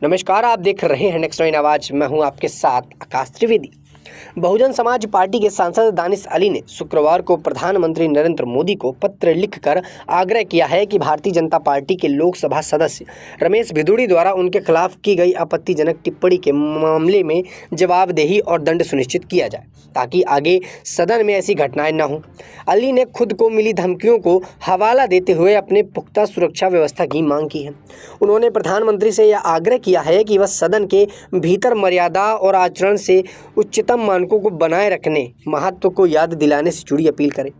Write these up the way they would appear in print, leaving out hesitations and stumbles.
नमस्कार, आप देख रहे हैं नेक्स्ट नाइन आवाज। मैं हूं आपके साथ आकाश त्रिवेदी। बहुजन समाज पार्टी के सांसद दानिश अली ने शुक्रवार को प्रधानमंत्री नरेंद्र मोदी को पत्र लिखकर आग्रह किया है कि भारतीय जनता पार्टी के लोकसभा सदस्य रमेश भिदुड़ी द्वारा उनके खिलाफ की गई आपत्तिजनक टिप्पणी के मामले में जवाबदेही और दंड सुनिश्चित किया जाए, ताकि आगे सदन में ऐसी घटनाएं न हों। अली ने खुद को मिली धमकियों को हवाला देते हुए अपने पुख्ता सुरक्षा व्यवस्था की मांग की है। उन्होंने प्रधानमंत्री से यह आग्रह किया है कि वह सदन के भीतर मर्यादा और आचरण से उच्चतम मानकों को बनाए रखने महत्व को याद दिलाने से जुड़ी अपील करें।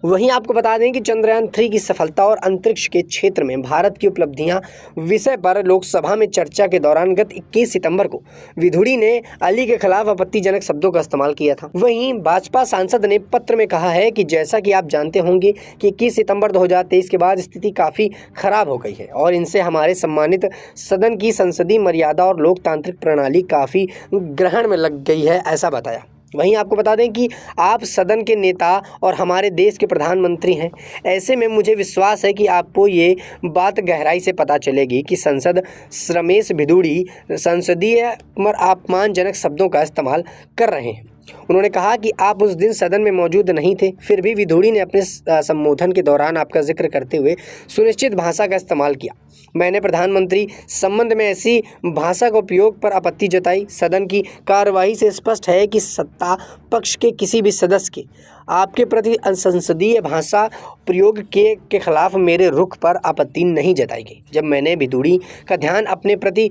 वहीं आपको बता दें कि चंद्रयान 3 की सफलता और अंतरिक्ष के क्षेत्र में भारत की उपलब्धियां विषय पर लोकसभा में चर्चा के दौरान गत 21 सितंबर को भिदुड़ी ने अली के खिलाफ आपत्तिजनक शब्दों का इस्तेमाल किया था। वहीं भाजपा सांसद ने पत्र में कहा है कि जैसा कि आप जानते होंगे कि 21 सितंबर 2023 के बाद स्थिति काफ़ी खराब हो गई है और इनसे हमारे सम्मानित सदन की संसदीय मर्यादा और लोकतांत्रिक प्रणाली काफ़ी ग्रहण में लग गई है, ऐसा बताया। वहीं आपको बता दें कि आप सदन के नेता और हमारे देश के प्रधानमंत्री हैं। ऐसे में मुझे विश्वास है कि आपको ये बात गहराई से पता चलेगी कि सांसद रमेश भिदुड़ी संसदीय अपमानजनक शब्दों का इस्तेमाल कर रहे हैं। उन्होंने कहा कि आप उस दिन सदन में मौजूद नहीं थे, फिर भी भिदुड़ी ने अपने संबोधन के दौरान आपका जिक्र करते हुए सुनिश्चित भाषा का इस्तेमाल किया। मैंने प्रधानमंत्री संबंध में ऐसी भाषा का उपयोग पर आपत्ति जताई। सदन की कार्यवाही से स्पष्ट है कि सत्ता पक्ष के किसी भी सदस्य के आपके प्रति असंसदीय भाषा प्रयोग के खिलाफ मेरे रुख पर आपत्ति नहीं जताई गई। जब मैंने भिदुड़ी का ध्यान अपने प्रति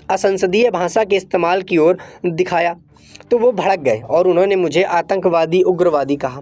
असंसदीय भाषा के इस्तेमाल की ओर दिखाया तो वो भड़क गए और उन्होंने मुझे आतंकवादी, उग्रवादी कहा।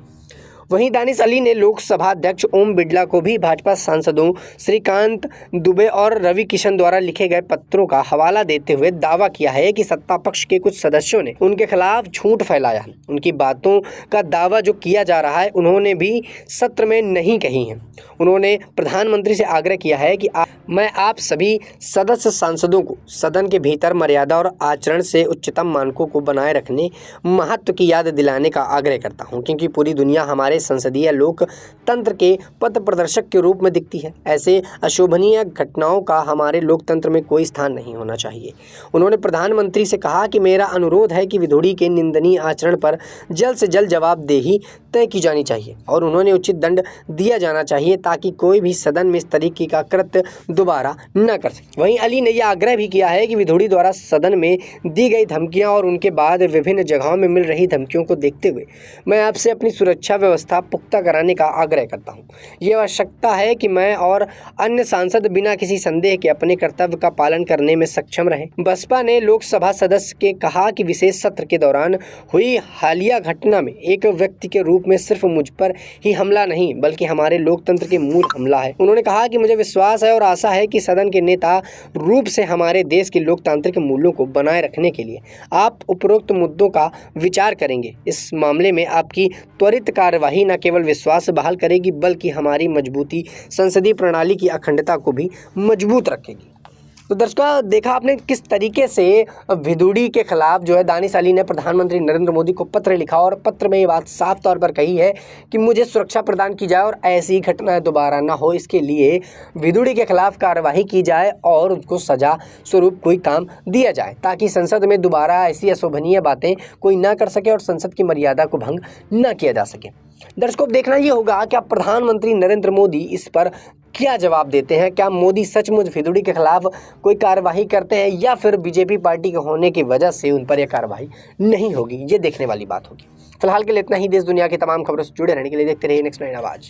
वहीं दानिश अली ने लोकसभा अध्यक्ष ओम बिड़ला को भी भाजपा सांसदों श्रीकांत दुबे और रवि किशन द्वारा लिखे गए पत्रों का हवाला देते हुए दावा किया है कि सत्ता पक्ष के कुछ सदस्यों ने उनके खिलाफ झूठ फैलाया। उनकी बातों का दावा जो किया जा रहा है उन्होंने भी सत्र में नहीं कही हैं। उन्होंने प्रधानमंत्री से आग्रह किया है कि मैं आप सभी सदस्य सांसदों को सदन के भीतर मर्यादा और आचरण से उच्चतम मानकों को बनाए रखने महत्व की याद दिलाने का आग्रह करता हूं, क्योंकि पूरी दुनिया हमारे संसदीय लोकतंत्र के पथ प्रदर्शक के रूप में दिखती है। ऐसे अशोभनीय घटनाओं का हमारे लोकतंत्र में कोई स्थान नहीं होना चाहिए। उन्होंने प्रधानमंत्री से कहा कि मेरा अनुरोध है कि भिदुड़ी के निंदनीय आचरण पर जल्द से जल्द जवाबदेही तय की जानी चाहिए और उन्होंने उचित दंड दिया जाना चाहिए, ताकि कोई भी सदन में इस तरीके का कृत्य दोबारा न कर सके। वहीं अली ने यह आग्रह भी किया है कि भिदुड़ी द्वारा सदन में दी गई धमकियां और उनके बाद विभिन्न जगहों में मिल रही धमकियों को देखते हुए मैं आपसे अपनी सुरक्षा व्यवस्था पुख्ता कराने का आग्रह करता हूं। यह आवश्यकता है कि मैं और अन्य सांसद बिना किसी संदेह के अपने कर्तव्य का पालन करने में सक्षम रहें। बसपा ने लोकसभा सदस्य के कहा कि विशेष सत्र के दौरान हुई हालिया घटना में एक व्यक्ति के रूप में सिर्फ मुझ पर ही हमला नहीं बल्कि हमारे लोकतंत्र के मूल हमला है। उन्होंने कहा कि मुझे विश्वास है और आशा है कि सदन के नेता रूप से हमारे देश के लोकतांत्रिक मूल्यों को बनाए रखने के लिए आप उपरोक्त मुद्दों का विचार करेंगे। इस मामले में आपकी त्वरित कार्यवाही न केवल विश्वास बहाल करेगी बल्कि हमारी मजबूती संसदीय प्रणाली की अखंडता को भी मजबूत रखेगी। तो दर्शकों, देखा आपने किस तरीके से भिदुड़ी के खिलाफ जो है दानिश अली ने प्रधानमंत्री नरेंद्र मोदी को पत्र लिखा और पत्र में ये बात साफ तौर पर कही है कि मुझे सुरक्षा प्रदान की जाए और ऐसी घटनाएं दोबारा ना हो, इसके लिए भिदुड़ी के खिलाफ कार्यवाही की जाए और उनको सजा स्वरूप कोई काम दिया जाए, ताकि संसद में दोबारा ऐसी अशोभनीय बातें कोई ना कर सके और संसद की मर्यादा को भंग न किया जा सके। दर्शकों, देखना ये होगा कि प्रधानमंत्री नरेंद्र मोदी इस पर क्या जवाब देते हैं। क्या मोदी सचमुच भिदुड़ी के खिलाफ कोई कार्यवाही करते हैं या फिर बीजेपी पार्टी के होने की वजह से उन पर यह कार्रवाई नहीं होगी, ये देखने वाली बात होगी। फिलहाल के लिए इतना ही। देश दुनिया की तमाम खबरों से जुड़े रहने के लिए देखते रहिए नेक्स्ट नाइन आवाज।